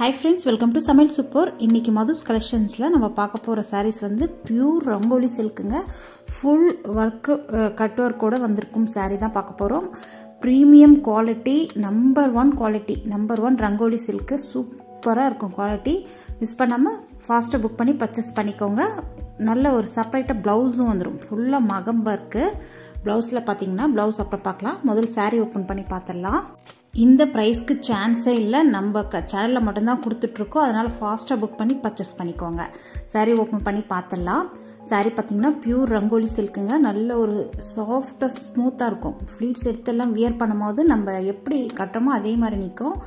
Hi friends, welcome to Samayil Super. இன்னைக்கு மதுஸ் கலெக்ஷன்ஸ்ல நம்ம பார்க்க போற sarees வந்து பியூர் ரங்கோலி சில்க்குங்க. ஃபுல் வர்க் கட் வர்க்கோட வந்திருக்கும் saree தான் பார்க்க போறோம். Premium quality, number 1 Rangoli silk. சூப்பரா இருக்கும் குவாலிட்டி. மிஸ் பண்ணாம ஃபாஸ்டா புக் பண்ணி பர்ச்சேஸ் பண்ணிக்கோங்க. நல்ல ஒரு செப்பரேட்டா ப்ளவுஸும் வந்துரும். ஃபுல்லா மகம் வர்க். ப்ளவுஸ்ல பாத்தீங்கன்னா ப்ளவுஸ் அப்புறம் பார்க்கலாம். முதல்ல saree ஓபன் பண்ணி பார்த்தறலாம். இந்த பிரைஸ்க்கு சான்ஸே இல்லை. நம்ம சேனலில் மட்டும்தான் கொடுத்துட்ருக்கோம். அதனால் ஃபாஸ்ட்டாக புக் பண்ணி பர்ச்சேஸ் பண்ணிக்கோங்க. சாரீ ஓப்பன் பண்ணி பார்த்துடலாம். சாரீ பார்த்தீங்கன்னா பியூர் ரங்கோலி சில்க்குங்க. நல்ல ஒரு சாஃப்டாக ஸ்மூத்தாக இருக்கும். ஃப்ளீட்ஸ் எடுத்தெல்லாம் வியர் பண்ணும்போது நம்ம எப்படி கட்டுறோமோ அதே மாதிரி நிற்கும்.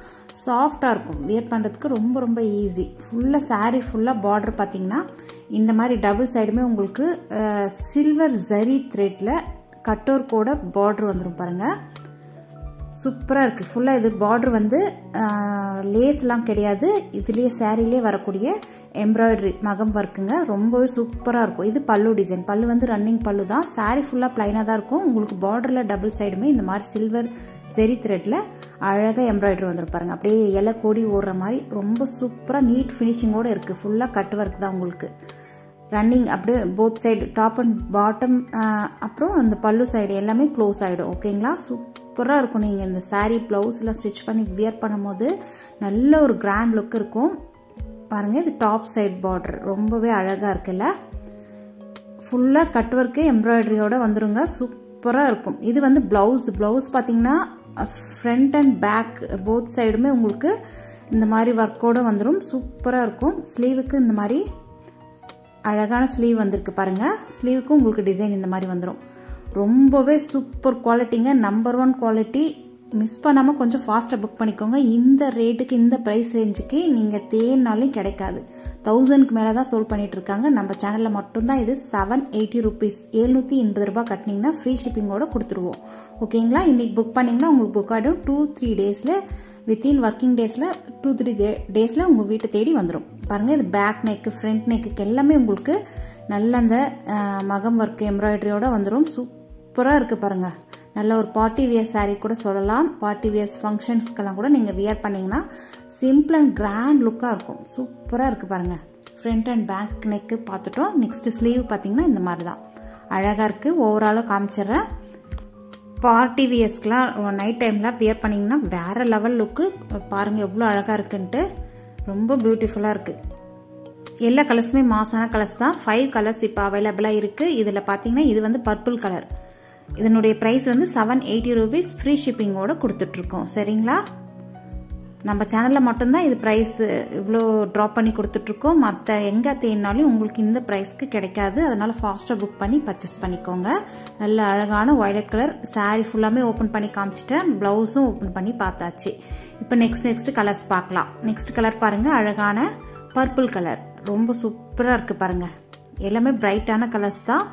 சாஃப்டாக இருக்கும். வியர் பண்ணுறதுக்கு ரொம்ப ஈஸி. ஃபுல்லாக சாரீ ஃபுல்லாக பார்டர் பார்த்தீங்கன்னா இந்த மாதிரி டபுள் சைடுமே உங்களுக்கு சில்வர் ஜரி த்ரெட்டில் கட்டோர் கூட பார்டர் வந்துடும் பாருங்கள். சூப்பராக இருக்குது. ஃபுல்லாக இது பார்டர் வந்து லேஸ்லாம் கிடையாது. இதுலேயே சாரீலே வரக்கூடிய எம்ப்ராய்டரி மகம் ஒர்க்குங்க. ரொம்பவே சூப்பராக இருக்கும். இது பல்லு டிசைன். பல்லு வந்து ரன்னிங் பல்லு தான். சாரீ ஃபுல்லாக ப்ளைனாக தான் இருக்கும். உங்களுக்கு பார்டரில் டபுள் சைடுமே இந்த மாதிரி சில்வர் ஜெரி த்ரெட்டில் அழகாக எம்ப்ராய்டரி வந்துடும் பாருங்கள். அப்படியே இலை கோடி ஓடுற மாதிரி ரொம்ப சூப்பராக நீட் ஃபினிஷிங்கோடு இருக்குது. ஃபுல்லாக கட் ஒர்க் தான் உங்களுக்கு. ரன்னிங் அப்படியே both side top and bottom அப்புறம் அந்த பல்லு சைடு எல்லாமே க்ளோஸ் ஆகிடும். ஓகேங்களா? சூப்பராக இருக்கும். நீங்கள் இந்த சாரீ ப்ளவுஸில் ஸ்டிச் பண்ணி வியர் பண்ணும்போது நல்ல ஒரு கிராண்ட் லுக் இருக்கும் பாருங்கள். இது டாப் சைடு பார்டர் ரொம்பவே அழகாக இருக்குல்ல. ஃபுல்லாக கட் ஒர்க்கு எம்ப்ராய்டரியோட வந்துருங்க. சூப்பராக இருக்கும். இது வந்து ப்ளவுஸ் பார்த்தீங்கன்னா ஃப்ரண்ட் அண்ட் பேக் போத் சைடுமே உங்களுக்கு இந்த மாதிரி ஒர்க்கோடு வந்துடும். சூப்பராக இருக்கும். ஸ்லீவுக்கு இந்த மாதிரி அழகான ஸ்லீவ் வந்திருக்கு பாருங்கள். ஸ்லீவுக்கும் உங்களுக்கு டிசைன் இந்த மாதிரி வந்துடும். ரொம்பவே சூப்பர் குவாலிட்டிங்க. Number 1 quality. மிஸ் பண்ணாமல் கொஞ்சம் ஃபாஸ்ட்டாக புக் பண்ணிக்கோங்க. இந்த ரேட்டுக்கு இந்த ப்ரைஸ் ரேஞ்சுக்கு நீங்கள் தேனாலும் கிடைக்காது. 1000க்கு மேலே தான் சோல்ட் பண்ணிட்டு இருக்காங்க. நம்ம சேனலில் மட்டும்தான் இது 780 rupees. 780 ரூபாய் கட்டினீங்கன்னா ஃப்ரீ ஷிப்பிங்கோட கொடுத்துருவோம். ஓகேங்களா? இன்றைக்கி புக் பண்ணிங்கன்னா உங்களுக்கு புக் ஆகிடும். 2-3 டேஸில் வித்தின் ஒர்க்கிங் டேஸில் 2-3 டேஸில் உங்கள் வீட்டை தேடி வந்துடும் பாருங்கள். இது பேக் நெக்கு ஃப்ரண்ட் நெக்கு எல்லாமே உங்களுக்கு நல்ல அந்த மகம் ஒர்க் எம்ப்ராய்டரியோட வந்துடும். சூப்பராக இருக்குது பாருங்கள். நல்ல ஒரு பார்ட்டி வியர் சாரீ கூட சொல்லலாம். பார்ட்டி வியர்ஸ் ஃபங்க்ஷன்ஸ்க்கெல்லாம் கூட நீங்கள் வியர் பண்ணிங்கன்னா சிம்பிள் அண்ட் கிராண்ட் லுக்காக இருக்கும். சூப்பராக இருக்குது பாருங்கள். ஃப்ரண்ட் அண்ட் பேக் நெக்கு பார்த்துட்டோம். நெக்ஸ்ட் ஸ்லீவ் பார்த்தீங்கன்னா இந்த மாதிரி தான் அழகாக இருக்குது. ஓவராலாக காமிச்சிட்றேன். பார்ட்டி வியர்ஸ்க்கெலாம் நைட் டைம்லாம் வியர் பண்ணிங்கன்னா வேறு லெவல் லுக்கு பாருங்கள் எவ்வளோ அழகாக இருக்குன்ட்டு. ரொம்ப பியூட்டிஃபுல்லாக இருக்குது. எல்லா கலர்ஸுமே மாசான கலர்ஸ் தான். 5 கலர்ஸ் இப்போ அவைலபிளாக இருக்குது. இதில் பார்த்தீங்கன்னா இது வந்து பர்பிள் கலர். இதனுடைய ப்ரைஸ் வந்து 780 rupees ஃப்ரீ ஷிப்பிங்கோட கொடுத்துட்ருக்கோம். சரிங்களா? நம்ம சேனலில் மட்டும்தான் இது ப்ரைஸ் இவ்வளோ ட்ராப் பண்ணி கொடுத்துட்ருக்கோம். மற்ற எங்கே தேடினாலும் உங்களுக்கு இந்த ப்ரைஸ்க்கு கிடைக்காது. அதனால் ஃபாஸ்ட்டாக புக் பண்ணி பர்ச்சேஸ் பண்ணிக்கோங்க. நல்ல அழகான வயலட் கலர் சாரீ ஃபுல்லாமே ஓப்பன் பண்ணி காமிச்சிட்டேன். ப்ளவுஸும் ஓப்பன் பண்ணி பார்த்தாச்சு. இப்போ நெக்ஸ்ட் கலர்ஸ் பார்க்கலாம். நெக்ஸ்ட் கலர் பாருங்கள். அழகான பர்பிள் கலர். ரொம்ப சூப்பராக இருக்குது பாருங்கள். எல்லாமே பிரைட்டான கலர்ஸ் தான்.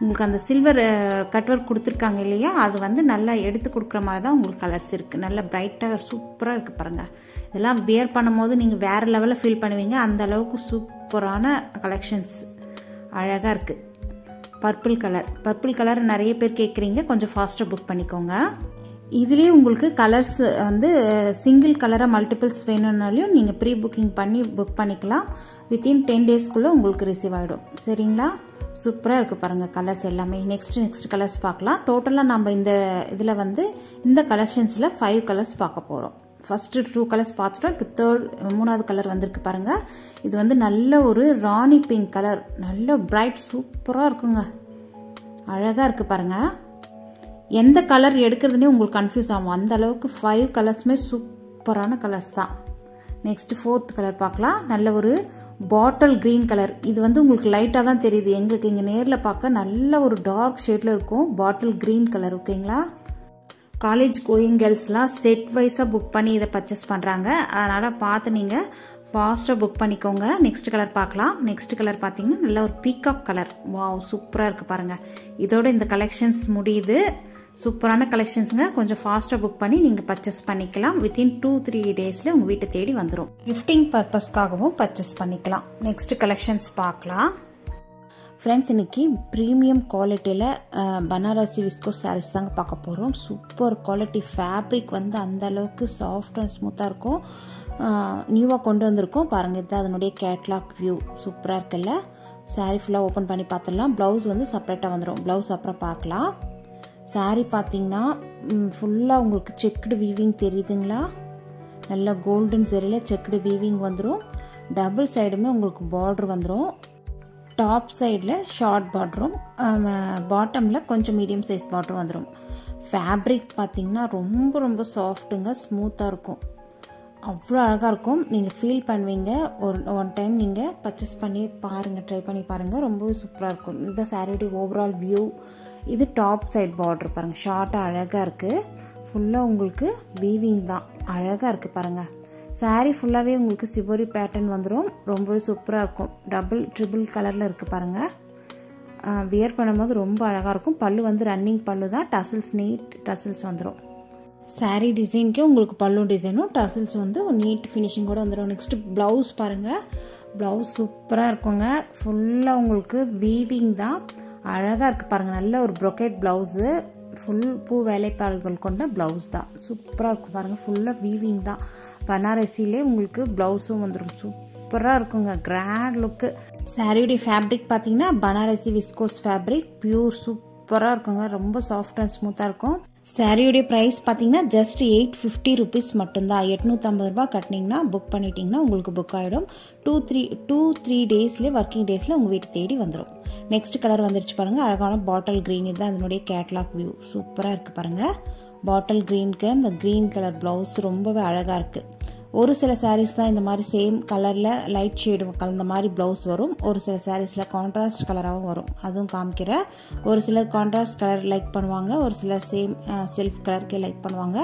உங்களுக்கு அந்த சில்வர் கட் ஒர்க் கொடுத்துருக்காங்க இல்லையா, அது வந்து நல்லா எடுத்து கொடுக்குற மாதிரி தான் உங்களுக்கு கலர்ஸ் இருக்குது. நல்லா பிரைட்டாக சூப்பராக இருக்குது பாருங்கள். இதெல்லாம் வியர் பண்ணும்போது நீங்கள் வேறு லெவலில் ஃபீல் பண்ணுவீங்க. அந்த அளவுக்கு சூப்பரான கலெக்ஷன்ஸ் அழகாக இருக்குது. பர்பிள் கலர் நிறைய பேர் கேட்குறீங்க. கொஞ்சம் ஃபாஸ்ட்டாக புக் பண்ணிக்கோங்க. இதுலேயே உங்களுக்கு கலர்ஸ் வந்து சிங்கிள் கலராக மல்டிபிள்ஸ் வேணும்னாலையும் நீங்கள் ப்ரீ புக்கிங் பண்ணி புக் பண்ணிக்கலாம். வித்தின் 10 டேஸ்க்குள்ளே உங்களுக்கு ரிசீவ் ஆகிடும். சரிங்களா? சூப்பராக இருக்குது பாருங்கள் கலர்ஸ் எல்லாமே. நெக்ஸ்ட் கலர்ஸ் பார்க்கலாம். டோட்டலாக நம்ம இந்த இதில் வந்து இந்த கலெக்ஷன்ஸில் 5 கலர்ஸ் பார்க்க போகிறோம். ஃபஸ்ட்டு 2 கலர்ஸ் பார்த்துட்டோம். இப்போ 3வது கலர் வந்திருக்கு பாருங்கள். இது வந்து நல்ல ஒரு ராணி பிங்க் கலர். நல்ல பிரைட் சூப்பராக இருக்குங்க. அழகாக இருக்குது பாருங்கள். எந்த கலர் எடுக்கிறதுனே உங்களுக்கு கன்ஃபியூஸ் ஆகும். அந்த அளவுக்கு 5 கலர்ஸுமே சூப்பரான கலர்ஸ் தான். நெக்ஸ்ட் 4th கலர் பார்க்கலாம். நல்ல ஒரு பாட்டில் கிரீன் கலர். இது வந்து உங்களுக்கு லைட்டாக தான் தெரியுது. எங்களுக்கு இங்கே நேரில் பார்க்க நல்ல ஒரு டார்க் ஷேடில் இருக்கும். Bottle green colour. ஓகேங்களா? காலேஜ் கோயிங் கேர்ள்ஸ்லாம் செட் வைஸாக புக் பண்ணி இதை பர்ச்சேஸ் பண்ணுறாங்க. அதனால் பார்த்து நீங்கள் ஃபாஸ்ட்டாக புக் பண்ணிக்கோங்க. நெக்ஸ்ட் கலர் பார்க்கலாம். நெக்ஸ்ட் கலர் பார்த்தீங்கன்னா நல்ல ஒரு பீகாக் கலர். வாவ் சூப்பராக இருக்குது பாருங்கள். இதோட இந்த கலெக்ஷன்ஸ் முடியுது. சூப்பரான கலெக்ஷன்ஸுங்க. கொஞ்சம் ஃபாஸ்ட்டாக புக் பண்ணி நீங்கள் பர்ச்சேஸ் பண்ணிக்கலாம். வித்தின் 2-3 டேஸில் உங்கள் வீட்டை தேடி வந்துடும். கிஃப்டிங் பர்பஸ்க்காகவும் பர்ச்சேஸ் பண்ணிக்கலாம். நெக்ஸ்ட் கலெக்ஷன்ஸ் பார்க்கலாம். ஃப்ரெண்ட்ஸ், இன்றைக்கி ப்ரீமியம் குவாலிட்டியில் பனாரசி விஸ்கோ சாரீஸ் தாங்க பார்க்க போகிறோம். Super quality. ஃபேப்ரிக் வந்து அந்தளவுக்கு சாஃப்ட் அண்ட் ஸ்மூத்தாக இருக்கும். நியூவாக கொண்டு வந்திருக்கோம் பாருங்கள். இது அதனுடைய கேட்லாக் வியூ சூப்பராக இருக்குல்ல. சாரீ ஃபுல்லாக ஓப்பன் பண்ணி பார்த்துடலாம். ப்ளவுஸ் வந்து செப்பரேட்டாக வந்துடும். ப்ளவுஸ் அப்புறம் பார்க்கலாம். சாரீ பார்த்திங்கன்னா ஃபுல்லாக உங்களுக்கு செக்குடு வீவிங் தெரியுதுங்களா? நல்லா கோல்டன் ஜெரியில் செக்குடு வீவிங் வந்துடும். டபுள் சைடுமே உங்களுக்கு பார்டர் வந்துடும். டாப் சைடில் ஷார்ட் பார்டரும் பாட்டமில் கொஞ்சம் மீடியம் சைஸ் பார்டரும் வந்துடும். ஃபேப்ரிக் பார்த்திங்கன்னா ரொம்ப ரொம்ப சாஃப்ட்டுங்க, ஸ்மூத்தாக இருக்கும். அவ்வளோ அழகாக இருக்கும். நீங்கள் ஃபீல் பண்ணுவீங்க. ஒன் டைம் நீங்கள் பர்ச்சேஸ் பண்ணி பாருங்கள், ட்ரை பண்ணி பாருங்கள். ரொம்பவே சூப்பராக இருக்கும். இந்த சாரியோடைய ஓவரால் வியூ. இது டாப் சைட் பார்டர் பாருங்கள், ஷார்ட்டாக அழகாக இருக்குது. ஃபுல்லாக உங்களுக்கு வீவிங் தான், அழகாக இருக்குது பாருங்கள். சாரீ ஃபுல்லாகவே உங்களுக்கு சிபோரி பேட்டர்ன் வந்துடும். ரொம்பவே சூப்பராக இருக்கும். டபுள் ட்ரிபிள் கலரில் இருக்குது பாருங்கள். வியர் பண்ணும்போது ரொம்ப அழகாக இருக்கும். பல்லு வந்து ரன்னிங் பல்லு தான். டசில்ஸ் நீட் டசில்ஸ் வந்துடும். சாரீ டிசைனுக்கே உங்களுக்கு பல்லு டிசைனும் டசில்ஸ் வந்து நீட் ஃபினிஷிங்கோடு வந்துடும். நெக்ஸ்ட்டு ப்ளவுஸ் பாருங்கள். ப்ளவுஸ் சூப்பராக இருக்குங்க. ஃபுல்லாக உங்களுக்கு வீவிங் தான், அழகாக இருக்குது பாருங்கள். நல்ல ஒரு ப்ரொக்கேட் ப்ளவுஸு, ஃபுல் பூ வேலைப்பாடுகள் கொண்ட ப்ளவுஸ் தான். சூப்பராக இருக்கும் பாருங்கள். ஃபுல்லாக வீவிங் தான். பனாரசிலே உங்களுக்கு ப்ளவுஸும் வந்துடும். சூப்பராக இருக்குங்க, கிராண்ட் லுக்கு. சாரியுடைய ஃபேப்ரிக் பார்த்தீங்கன்னா பனாரசி விஸ்கோஸ் ஃபேப்ரிக், பியூர் சூப்பராக இருக்குங்க. ரொம்ப சாஃப்ட் அண்ட் ஸ்மூத்தாக இருக்கும். சாரியுடைய ப்ரைஸ் பார்த்தீங்கன்னா ஜஸ்ட் 850 ருபீஸ் மட்டும்தான். 850 ரூபா கட்டினீங்கன்னா புக் பண்ணிட்டீங்கன்னா உங்களுக்கு புக் ஆகிடும். 2-3 டேஸ்லேயே, ஒர்க்கிங் டேஸில் உங்கள் வீட்டு தேடி வந்துடும். நெக்ஸ்ட் கலர் வந்துருச்சு பாருங்கள். அழகான பாட்டில் க்ரீன். இதுதான் அதனுடைய கேட்லாக் வியூ. சூப்பராக இருக்குது பாருங்கள். பாட்டில் க்ரீனுக்கு அந்த க்ரீன் கலர் ப்ளவுஸ் ரொம்பவே அழகாக இருக்குது. ஒரு சில சாரீஸ் தான் இந்த மாதிரி சேம் கலரில் லைட் ஷேடு கலந்த மாதிரி ப்ளவுஸ் வரும். ஒரு சில சாரீஸில் கான்ட்ராஸ்ட் கலராகவும் வரும். அதுவும் காமிக்கிறேன். ஒரு சிலர் கான்ட்ராஸ்ட் கலர் லைக் பண்ணுவாங்க, ஒரு சிலர் சேம் செல்ஃப் கலருக்கே லைக் பண்ணுவாங்க.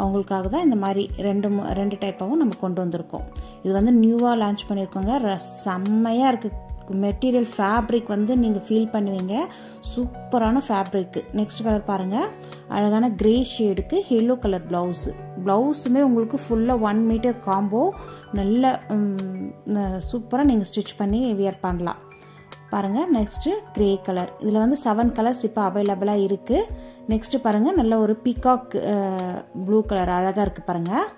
அவங்களுக்காக தான் இந்த மாதிரி ரெண்டு டைப்பாகவும் நம்ம கொண்டு வந்திருக்கோம். இது வந்து நியூவாக லான்ச் பண்ணியிருக்கோங்க. செம்மையாக இருக்குது. மெட்டீரியல் ஃபேப்ரிக் வந்து நீங்கள் ஃபீல் பண்ணுவீங்க. சூப்பரான ஃபேப்ரிக்கு. நெக்ஸ்ட் கலர் பாருங்கள். அழகான கிரே ஷேடுக்கு எல்லோ கலர் ப்ளவுஸு. ப்ளவுஸுமே உங்களுக்கு ஃபுல்லாக 1 மீட்டர் காம்போ. நல்ல சூப்பராக நீங்கள் ஸ்டிச் பண்ணி வியர் பண்ணலாம் பாருங்கள். Next grey colour. இதில் வந்து 7 கலர்ஸ் இப்போ அவைலபிளாக இருக்குது. நெக்ஸ்ட்டு பாருங்கள், நல்ல ஒரு பீகாக் ப்ளூ கலர் அழகாக இருக்குது பாருங்கள்.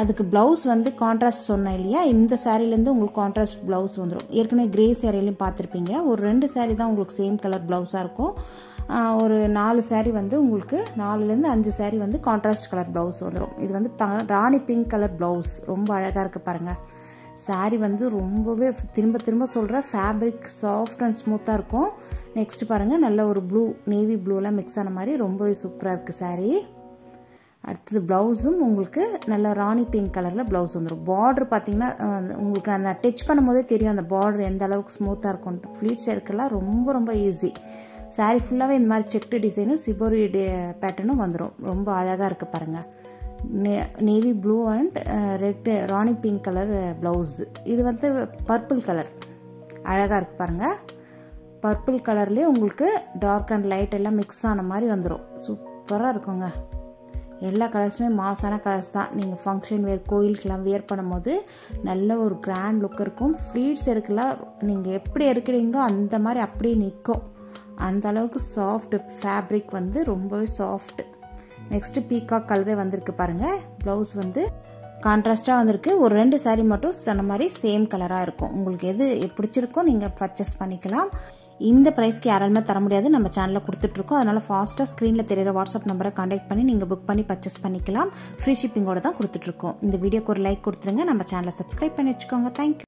அதுக்கு ப்ளவுஸ் வந்து கான்ட்ராஸ்ட் சொன்னேன் இல்லையா, இந்த சாரீலேருந்து உங்களுக்கு கான்ட்ராஸ்ட் ப்ளவுஸ் வந்துடும். ஏற்கனவே கிரே சாரிலையும் பார்த்துருப்பீங்க. ஒரு 2 சாரீ தான் உங்களுக்கு சேம் கலர் ப்ளவுஸாக இருக்கும். ஒரு 4 சாரீ வந்து உங்களுக்கு 4லேருந்து 5 சாரீ வந்து கான்ட்ராஸ்ட் கலர் ப்ளவுஸ் வந்துடும். இது வந்து ராணி பிங்க் கலர் ப்ளவுஸ். ரொம்ப அழகாக இருக்குது பாருங்கள். சாரீ வந்து ரொம்பவே திரும்ப சொல்கிற ஃபேப்ரிக் சாஃப்ட் அண்ட் ஸ்மூத்தாக இருக்கும். நெக்ஸ்ட் பாருங்கள், நல்ல ஒரு ப்ளூ, நேவி ப்ளூலாம் மிக்ஸ் ஆன மாதிரி ரொம்பவே சூப்பராக இருக்குது சாரீ. அடுத்தது ப்ளவுஸும் உங்களுக்கு நல்ல ராணி பிங்க் கலரில் ப்ளவுஸ் வந்துடும். பார்டர் பார்த்தீங்கன்னா உங்களுக்கு அந்த டச் பண்ணும் போதே தெரியும் அந்த பார்டர் எந்த அளவுக்கு ஸ்மூத்தாக இருக்கும். ஃப்ளீட்ஸ் எடுக்கலாம் ரொம்ப ரொம்ப ஈஸி. சாரீ ஃபுல்லாகவே இந்த மாதிரி செக்டு டிசைனும் சிபோரி பேட்டர்னும் வந்துடும். ரொம்ப அழகாக இருக்குது பாருங்கள். Navy blue and red Rani pink colour blouse. இது வந்து பர்பிள் கலர் அழகாக இருக்குது பாருங்கள். பர்பிள் கலர்லேயே உங்களுக்கு டார்க் அண்ட் லைட் எல்லாம் மிக்ஸ் ஆன மாதிரி வந்துடும். சூப்பராக இருக்குங்க. எல்லா கலர்ஸுமே மாசான கலர்ஸ் தான். நீங்கள் ஃபங்க்ஷன் வேர், கோயிலுக்கெலாம் வியர் பண்ணும்போது நல்ல ஒரு கிராண்ட் லுக் இருக்கும். ஃப்ளீட்ஸ் எடுக்கலாம், நீங்கள் எப்படி எடுக்கிறீங்களோ அந்த மாதிரி அப்படியே நிற்கும். அந்த அளவுக்கு சாஃப்ட் ஃபேப்ரிக் வந்து ரொம்பவே சாஃப்ட். நெக்ஸ்ட்டு பீகாக் கலரே வந்திருக்கு பாருங்கள். ப்ளவுஸ் வந்து கான்ட்ராஸ்டாக வந்திருக்கு. ஒரு 2 சாரீ மட்டும் சொன்ன மாதிரி சேம் கலராக இருக்கும். உங்களுக்கு எது பிடிச்சிருக்கோ நீங்கள் பர்ச்சேஸ் பண்ணிக்கலாம். இந்த ப்ரைஸ்க்கு யாராலுமே தர முடியாது. நம்ம சேனலில் கொடுத்துட்ருக்கோம். அதனால் ஃபாஸ்ட்டாக ஸ்க்ரீனில் தெரிகிற வாட்ஸ்அப் நம்பரை கான்டாக்ட் பண்ணி நீங்கள் புக் பண்ணி பர்ச்சேஸ் பண்ணிக்கலாம். ஃப்ரீ ஷிப்பிங்கோடு தான் கொடுத்துட்ருக்கோம். இந்த வீடியோக்கு ஒரு லைக் கொடுத்துருங்க. நம்ம சேனலை சப்ஸ்கிரைப் பண்ணி வச்சுக்கோங்க. தேங்க்யூ.